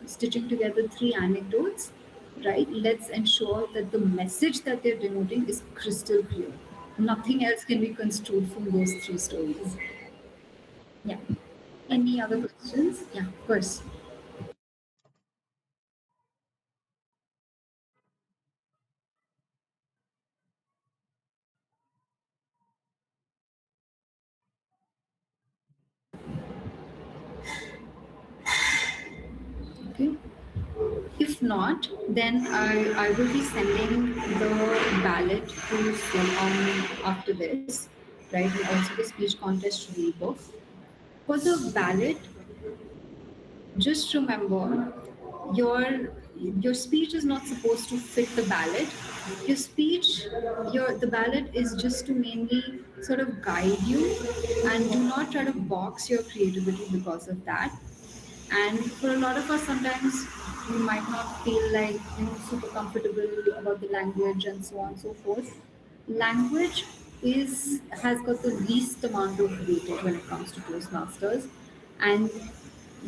S1: stitching together three anecdotes, right? Let's ensure that the message that they're denoting is crystal clear. Nothing else can be construed from those three stories. Yeah.
S2: Right.
S1: Any other questions? Yeah, of course. Okay. If not, then I will be sending the ballot to after this, right? And also the speech contest rule book. For the ballot, just remember your your speech is not supposed to fit the ballot. Your speech, the ballot is just to mainly sort of guide you, and do not try to box your creativity because of that. And for a lot of us, sometimes we might not feel like super comfortable about the language and so on and so forth. Language is has got the least amount of weightage when it comes to Toastmasters, and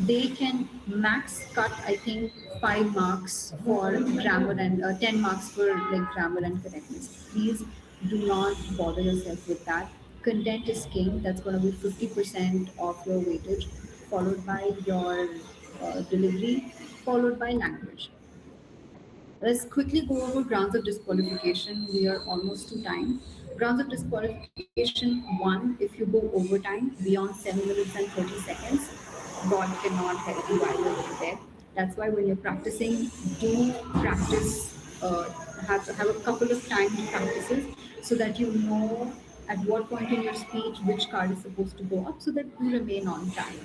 S1: they can max cut, I think, 5 marks for grammar and 10 marks for like grammar and correctness. Please do not bother yourself with that. Content is king. That's going to be 50% of your weightage, followed by your delivery, followed by language. Let's quickly go over grounds of disqualification. We are almost to time. Grounds of disqualification one, if you go overtime beyond 7 minutes and 30 seconds, God cannot help you either over there. That's why when you're practicing, do practice, have a couple of timed practices so that you know at what point in your speech which card is supposed to go up so that you remain on time.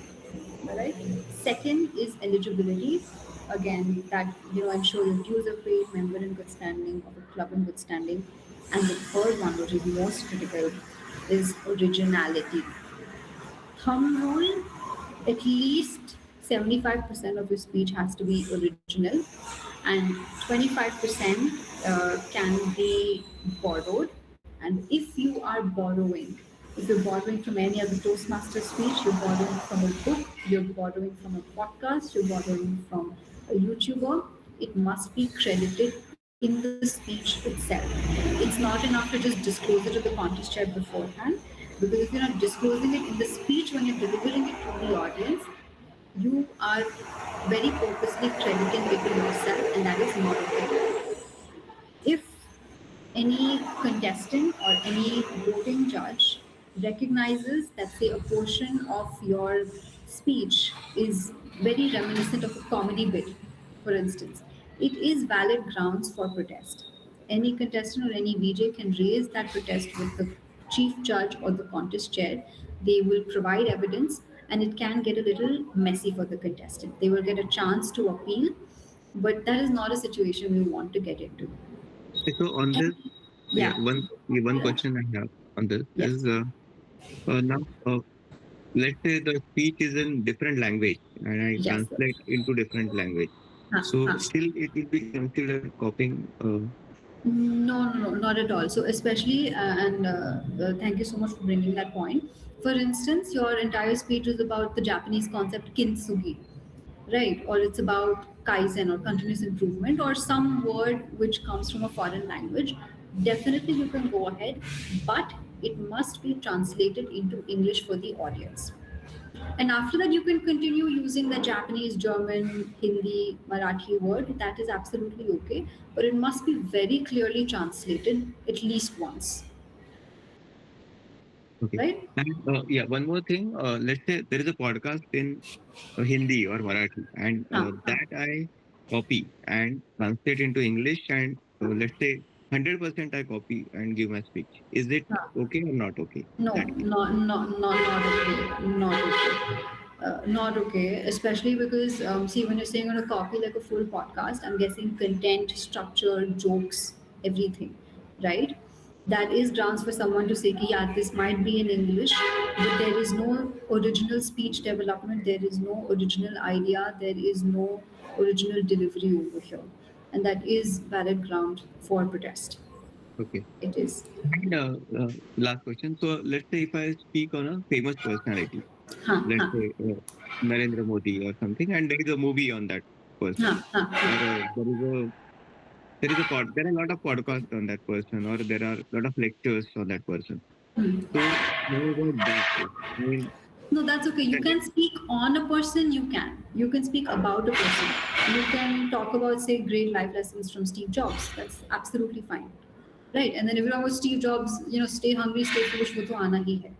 S1: All right. Second is eligibility. Again, that ensure your dues are paid, member in good standing of a club in good standing. And the third one, which is most critical, is originality. Thumb rule: at least 75% of your speech has to be original, and 25% can be borrowed. And if you are borrowing, if you're borrowing from any other Toastmaster speech, you're borrowing from a book, you're borrowing from a podcast, you're borrowing from a YouTuber, it must be credited in the speech itself. It's not enough to just disclose it to the contest chair beforehand, because if you're not disclosing it in the speech when you're delivering it to the audience, you are very purposely crediting it to yourself, and that is not okay. If any contestant or any voting judge recognizes that, say, a portion of your speech is very reminiscent of a comedy bit, for instance, it is valid grounds for protest. Any contestant or any VJ can raise that protest with the chief judge or the contest chair, they will provide evidence, and it can get a little messy for the contestant. They will get a chance to appeal, but that is not a situation we want to get into.
S3: So on this, yeah,
S1: Yeah.
S3: one question I have on this is
S1: Yes.
S3: now let's say the speech is in different language and I
S1: Yes.
S3: translate into different language.
S1: Huh,
S3: So
S1: huh.
S3: still it will be considered copying.
S1: No, no, no, not at all. So, especially, thank you so much for bringing that point. For instance, your entire speech is about the Japanese concept kintsugi, right? Or it's about kaizen or continuous improvement or some word which comes from a foreign language. Definitely, you can go ahead, but it must be translated into English for the audience. And after that, you can continue using the Japanese, German, Hindi, Marathi word. That is absolutely okay. But it must be very clearly translated at least once,
S3: Okay.
S1: right?
S3: And yeah, one more thing. Let's say there is a podcast in Hindi or Marathi, and
S1: Huh, huh.
S3: that I copy and translate into English, and let's say 100% I copy and give my speech. Is it
S1: Huh.
S3: okay or not okay?
S1: No,
S3: That case.
S1: not okay. Not okay. Not okay, especially because, see, when you're saying on a copy like a full podcast, I'm guessing content, structure, jokes, everything, right? That is grounds for someone to say, ki, yeah, this might be in English, but there is no original speech development, there is no original idea, there is no original delivery over here. And that is valid ground for protest.
S3: Okay.
S1: It is.
S3: And last question. So let's say if I speak on a famous personality,
S1: Huh,
S3: let's
S1: huh,
S3: say Narendra Modi or something, and there is a movie on that person,
S1: huh, huh,
S3: or
S1: huh.
S3: there are a lot of podcasts on that person, or there are a lot of lectures on that person.
S1: Hmm.
S3: So how about that case? I mean,
S1: No, that's okay. You
S3: then
S1: can speak on a person, you can. You can speak about a person. You can talk about, say, great life lessons from Steve Jobs. That's absolutely fine. Right? And then if you're talking about Steve Jobs, stay hungry, stay foolish, wo to aana hi hai.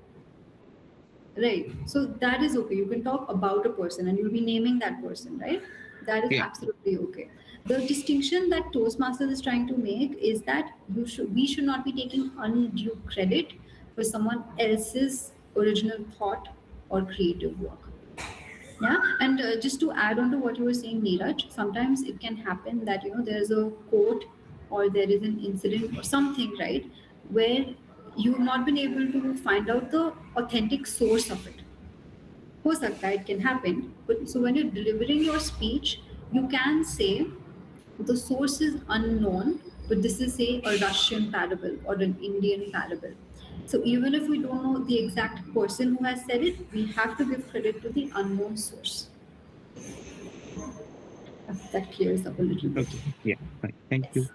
S1: Right. So that is okay. You can talk about a person and you'll be naming that person, right? That is
S3: yeah,
S1: absolutely okay. The distinction that Toastmasters is trying to make is that we should not be taking undue credit for someone else's original thought or creative work. Yeah, and just to add on to what you were saying, Neeraj, sometimes it can happen that there's a quote or there is an incident or something, right, where you've not been able to find out the authentic source of it. हो सकता है, it can happen. But so when you're delivering your speech, you can say the source is unknown, but this is say a Russian parable or an Indian parable. So even if we don't know the exact person who has said it, we have to give credit to the unknown source. That clears up a little bit.
S3: okay, yeah, fine. Thank you.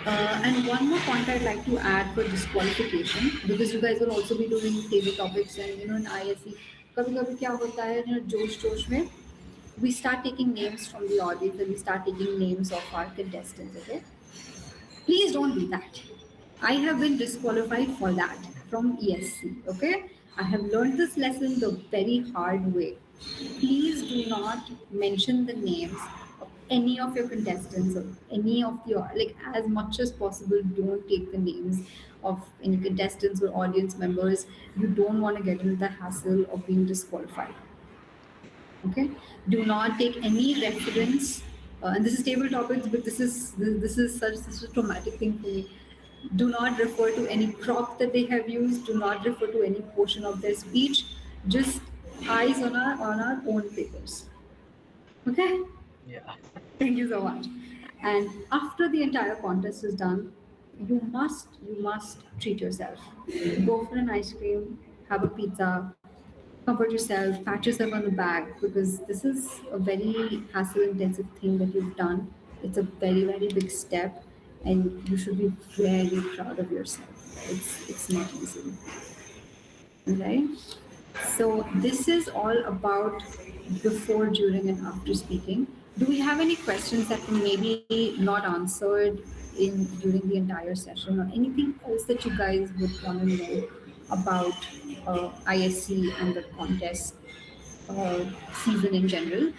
S1: Yes. And one more point I'd like to add for disqualification, because you guys will also be doing table topics and in ISC, कभी कभी क्या होता है जोश जोश में we start taking names from the audience and we start taking names of our contestants. Okay, please don't do that. I have been disqualified for that from ESC. Okay, I have learned this lesson the very hard way. Please do not mention the names of any of your contestants or any of your, like, as much as possible. Don't take the names of any contestants or audience members. You don't want to get into the hassle of being disqualified. Okay, do not take any reference, and this is table topics, but this is such a traumatic thing for me. Do not refer to any prop that they have used. Do not refer to any portion of their speech. Just eyes on our own papers. Okay,
S2: Yeah.
S1: thank you so much. And after the entire contest is done, you must treat yourself. Go for an ice cream, have a pizza, comfort yourself, pat yourself on the back, because this is a very hassle intensive thing that you've done. It's a very, very big step, and you should be very proud of yourself. It's not easy. Right? So this is all about before, during, and after speaking. Do we have any questions that were maybe not answered in during the entire session, or anything else that you guys would want to know about ISC and the contest season in general?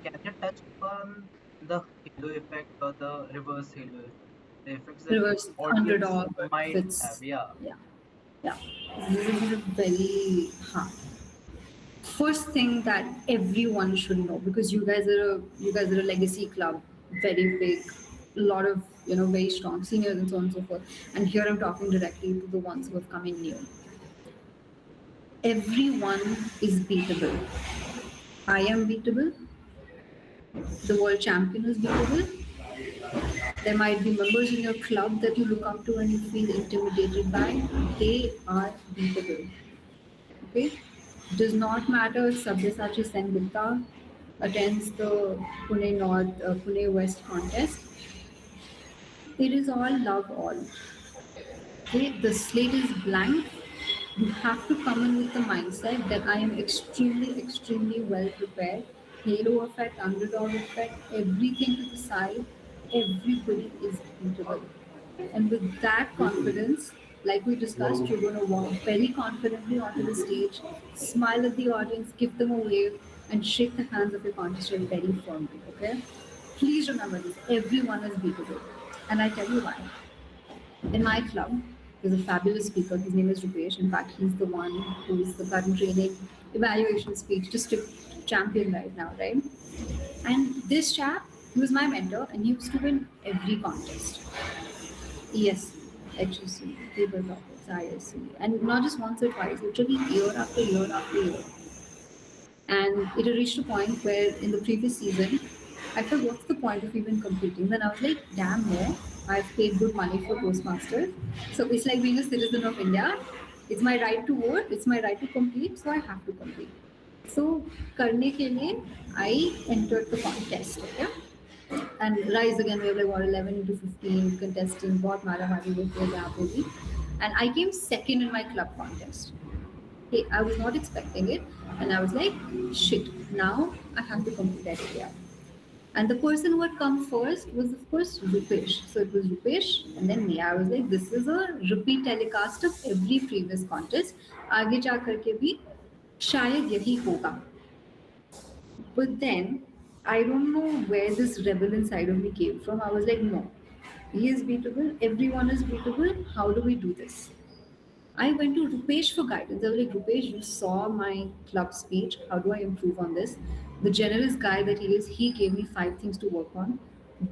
S2: Can you touch upon the halo effect or the reverse halo effect. The effects that the
S1: Reverse
S2: audience
S1: underdog
S2: might have.
S1: fits.
S2: Yeah.
S1: Yeah, yeah. This is a very first thing that everyone should know, because you guys are a legacy club, very big, a lot of very strong seniors and so on and so forth. And here I'm talking directly to the ones who have come in new. Everyone is beatable. I am beatable. The world champion is beatable. There might be members in your club that you look up to and you feel intimidated by. They are beatable. Okay? Does not matter if Sabyasachi Sengupta attends the Pune-West contest. It is all love all. Okay? The slate is blank. You have to come in with the mindset that I am extremely, extremely well prepared. Halo effect, underdog effect, everything to the side. Everybody is beatable. And with that confidence, like we discussed, you're going to walk very confidently onto the stage, smile at the audience, give them a wave, and shake the hands of your contestant very firmly. Okay? Please remember this: everyone is beatable. And I tell you why. In my club, there's a fabulous speaker. His name is Rupesh. In fact, he's the one who's the current training evaluation speech district champion right now, right? And this chap, he was my mentor, and he used to win every contest. ESC, HSC, table topics, ISC, and not just once or twice, literally year after year after year. And it had reached a point where in the previous season, I thought, what's the point of even competing? Then I was like, damn, no, I've paid good money for Toastmasters. So it's like being a citizen of India. It's my right to vote, it's my right to compete, so I have to compete. So, करने के लिए, I entered the contest, okay? And rise again, we have like what 11 to 15 contestants, बहुत मारा मारी होती है यहाँ पे भी. And I came second in my club contest. Hey, I was not expecting it, and I was like, shit, now I have to compete at India. And the person who had come first was, of course, Rupesh. So it was Rupesh, and then me. I was like, this is a repeat telecast of every previous contest. आगे जा करके भी शायद यही होगा. But then I don't know where this rebel inside of me came from. I was like, no, he is beatable. Everyone is beatable. How do we do this? I went to Rupesh for guidance. I was like, Rupesh, you saw my club speech. How do I improve on this? The generous guy that he is, he gave me 5 things to work on.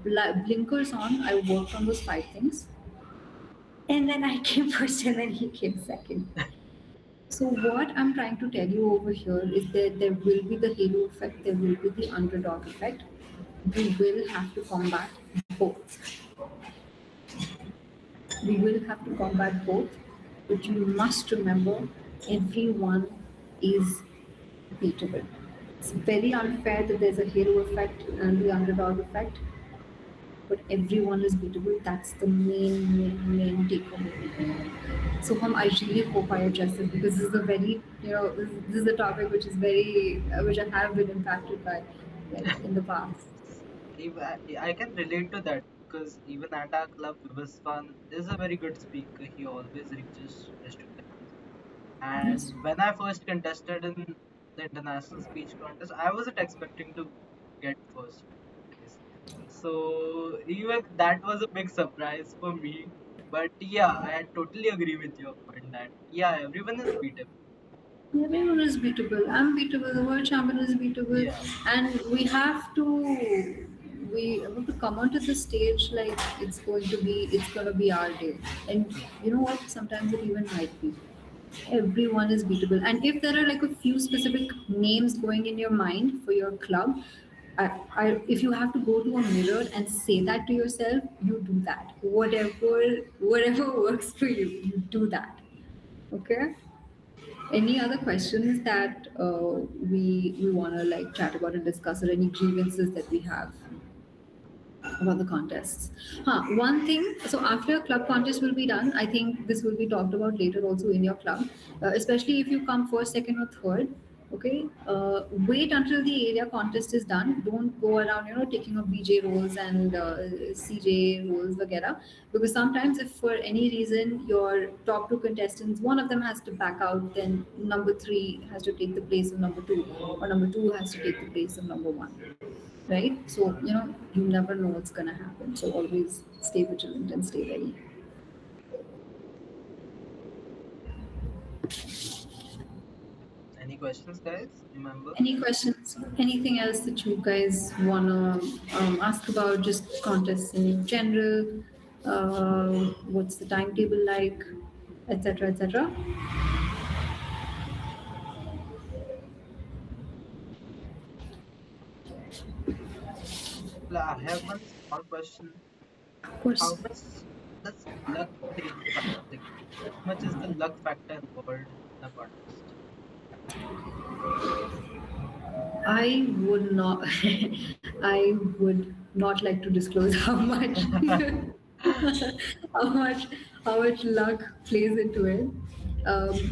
S1: Blinkers on, I worked on those 5 things. And then I came first and then he came second. So what I'm trying to tell you over here is that there will be the halo effect, there will be the underdog effect. We will have to combat both. We will have to combat both, but you must remember everyone is beatable. It's very unfair that there's a hero effect and the underdog effect, but everyone is beatable. That's the main takeaway. So, I really hope I address it, because this is a very, this is a topic which is very, which I have been impacted by, like in the past.
S2: I can relate to that because even at our club, Vivasvan is a very good speaker. He always reaches district levels.
S1: Yes.
S2: And when I first contested in the international speech contest, I wasn't expecting to get first place. So even that was a big surprise for me. But yeah, I totally agree with your point that yeah, everyone is beatable.
S1: Everyone is beatable. I'm beatable. The world champion is beatable,
S2: Yeah.
S1: and we have to come onto the stage like it's gonna be our day. And you know what? Sometimes it even might be. Everyone is beatable. And if there are like a few specific names going in your mind for your club, if you have to go to a mirror and say that to yourself, you do that. Whatever works for you, you do that. Okay. Any other questions that we want to like chat about and discuss, or any grievances that we have about the contests? One thing. So after your club contest will be done, I think this will be talked about later also in your club, especially if you come first, second, or third. Okay, wait until the area contest is done. Don't go around, taking up VJ roles and CJ roles, vagera. Because sometimes, if for any reason your top two contestants, one of them has to back out, then number three has to take the place of number two, or number two has to take the place of number one. Right? So, you never know what's gonna happen. So always stay vigilant and stay ready.
S2: Any questions, guys? Remember?
S1: Any questions? Anything else that you guys wanna ask about? Just contests in general. What's the timetable like, etc., etc.
S2: I have one small question.
S1: Of
S2: How
S1: course.
S2: much does luck play in like how much is the luck factor involved in a contest?
S1: I would not. I would not like to disclose how much, how much, how much luck plays into it.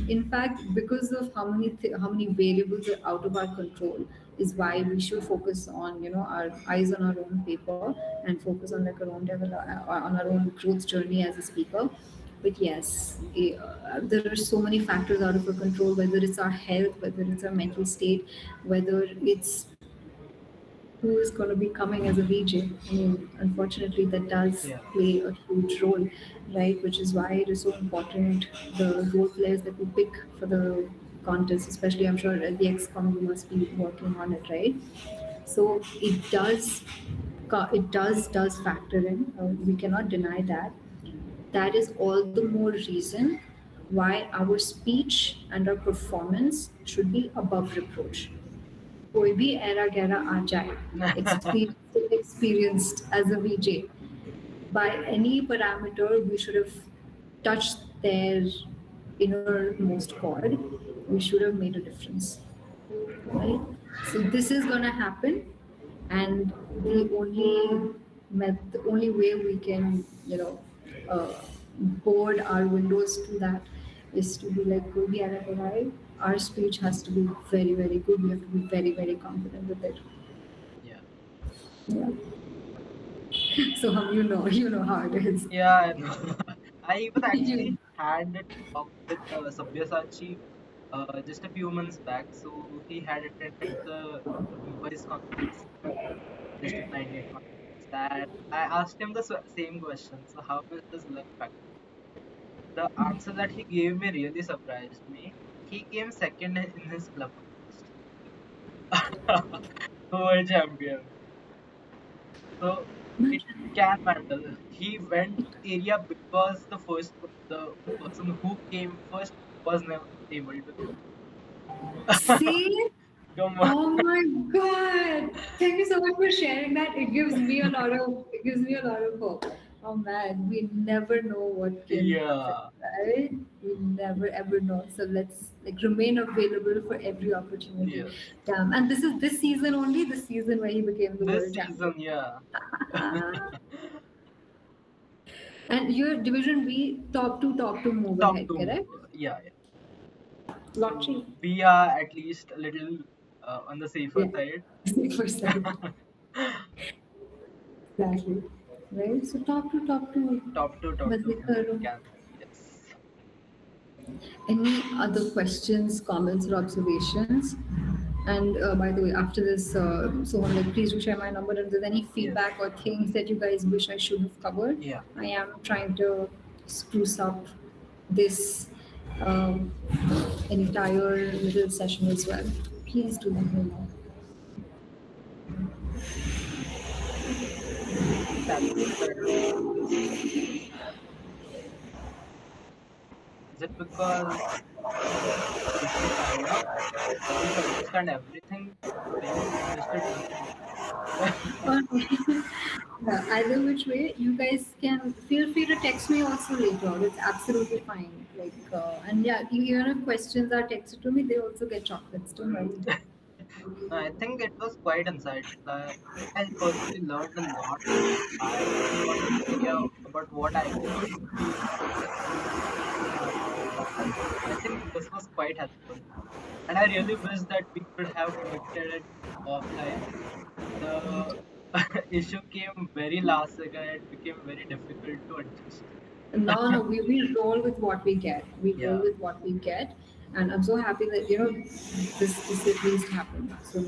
S1: In fact, because of how many variables are out of our control, is why we should focus on our eyes on our own paper and focus on like our own on our own growth journey as a speaker. But yes, there are so many factors out of our control, whether it's our health, whether it's our mental state, whether it's who is going to be coming as a VJ. I mean, unfortunately, that does
S2: Yeah,
S1: play a huge role, right? Which is why it is so important the role players that we pick for the contest, especially I'm sure at the XCOM you must be working on it, right? So it does factor in. We cannot deny that. That is all the more reason why our speech and our performance should be above reproach. कोई भी era गैरा आ जाए, experienced as a VJ, by any parameter we should have touched their innermost chord. We should have made a difference, right? So this is gonna happen, and the only way we can uh, board our windows to that is to be like go be at our speech has to be very very good. We have to be very very confident with it.
S2: yeah,
S1: Yeah. So you know how it is.
S2: yeah. I know. I even
S1: You-
S2: actually had a talk with Sabyasachi just a few months back. So he had attended the Mumbai's conference, District 98 conference, and I asked him the same question. So how much does luck factor? The answer that he gave me really surprised me. He came second in his club contest. World champion. So it can matter. He went area because the person who came first was never able to come.
S1: See?
S2: Come on.
S1: Oh my God! Thank you so much for sharing that. It gives me a lot of hope. Oh man, we never know what can happen,
S2: Yeah.
S1: right? We never ever know. So let's like remain available for every opportunity.
S2: Yes.
S1: And this is this season only, the season where he became the
S2: This
S1: world
S2: season,
S1: champion.
S2: yeah.
S1: And your division B top two move
S2: Top
S1: ahead,
S2: two
S1: correct?
S2: mover. Yeah, yeah. So
S1: Lottery.
S2: we are at least a little on the safer
S1: Yeah.
S2: side.
S1: For side. Exactly. Right? So top two.
S2: Top two
S1: मजे करो.
S2: can be. Yes.
S1: Any other questions, comments, or observations? And by the way, after this, Sohan, like, please do share my number. If there's any
S2: Yes.
S1: feedback or things that you guys wish I should have covered,
S2: Yeah.
S1: I am trying to spruce up this um, entire little session as well. Please do let me know.
S2: Satisfied with this session. Is it because we are little tired? Did we understand everything? Maybe we understood nothing.
S1: Yeah, either which way, you guys can feel free to text me also later on. It's absolutely fine. And yeah, even if questions are texted to me, they also get chocolates. Don't worry.
S2: No, I think it was quite insightful. I personally learned a lot. I even got an idea about what I can do. And I think this was quite helpful. And I really wish that we could have connected it offline. The issue came very last second. It became very difficult to adjust.
S1: No, no, we roll with what we get. We roll
S2: Yeah.
S1: with what we get, and I'm so happy that this at least happened. So